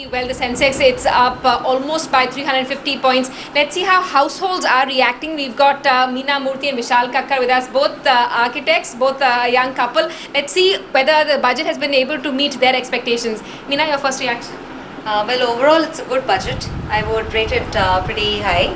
Well, the Sensex, it's up almost by 350 points. Let's see how households are reacting. We've got Meena Murthy and Vishal Kakkar with us, both architects, both a young couple. Let's see whether the budget has been able to meet their expectations. Meena, your first reaction? Well, overall, it's a good budget. I would rate it pretty high.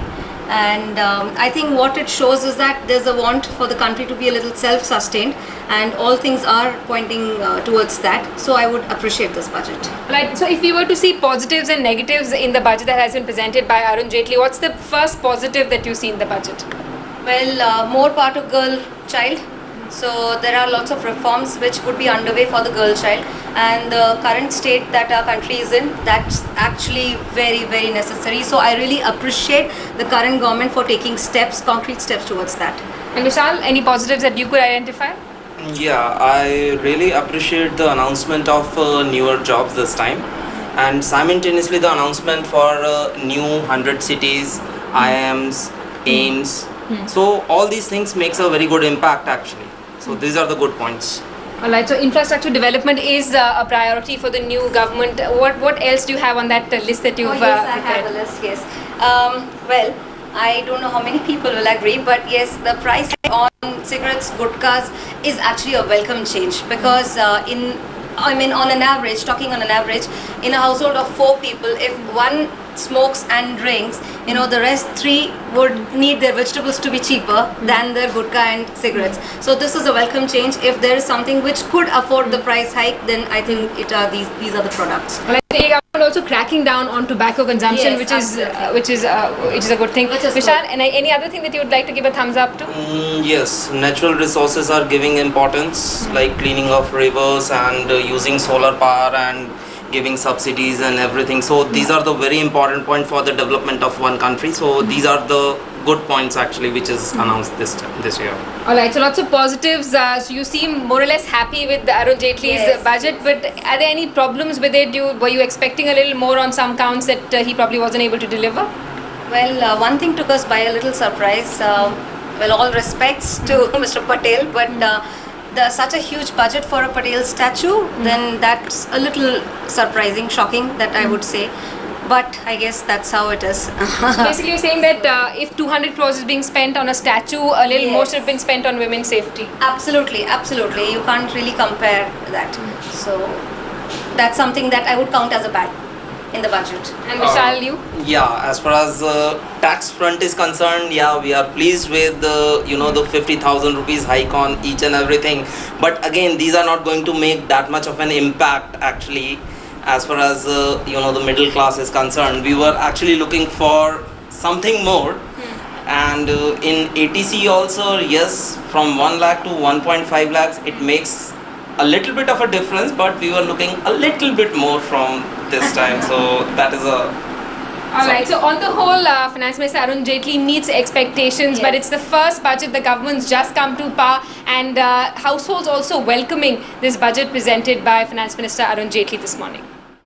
And I think what it shows is that there's a want for the country to be a little self-sustained, and all things are pointing towards that. So I would appreciate this budget. Right. So if you were to see positives and negatives in the budget that has been presented by Arun Jaitley, what's the first positive that you see in the budget? Well, more part of girl child. So there are lots of reforms which would be underway for the girl child, and the current state that our country is in, that's actually very, very necessary. So I really appreciate the current government for taking steps, concrete steps towards that. And Vishal, any positives that you could identify? Yeah, I really appreciate the announcement of newer jobs this time, and simultaneously the announcement for new 100 cities, IIMs, AIMS. So all these things makes a very good impact actually. So these are the good points. Alright, so infrastructure development is a priority for the new government. What else do you have on that list that you've yes, I have a list, yes. Well, I don't know how many people will agree, but yes, the price on cigarettes, gutkhas is actually a welcome change, because on an average, in a household of 4 people, if one smokes and drinks, the rest 3 would need their vegetables to be cheaper than their gutka and cigarettes. So this is a welcome change. If there is something which could afford the price hike, then I think these are the products. Well, I think government also cracking down on tobacco consumption, Yes, which is a good thing. Vishal, any other thing that you would like to give a thumbs up to? Yes, natural resources are giving importance, like cleaning of rivers and using solar power and giving subsidies and everything. So these are the very important point for the development of one country. So these are the good points actually which is announced this year. Alright, so lots of positives. So you seem more or less happy with Arun Jaitley's budget, but are there any problems with it? Were you expecting a little more on some counts that he probably wasn't able to deliver? Well, one thing took us by a little surprise. Well, all respects to Mr. Patel, but there's such a huge budget for a Patel statue, then that's a little surprising, shocking, that I would say. But I guess that's how it is. So basically you're saying that if 200 crores is being spent on a statue, a little more should have been spent on women's safety. Absolutely, absolutely. You can't really compare that. So that's something that I would count as a bad in the budget. And Vishal, you? Yeah, as far as tax front is concerned, yeah, we are pleased with the 50,000 rupees hike on each and everything. But again, these are not going to make that much of an impact actually. As far as the middle class is concerned, we were actually looking for something more. And in ATC also, yes, from 1 lakh to 1.5 lakhs, it makes a little bit of a difference, but we were looking a little bit more from this time. So that is Alright, so on the whole, Finance Minister Arun Jaitley meets expectations, but it's the first budget the government's just come to power, and households also welcoming this budget presented by Finance Minister Arun Jaitley this morning.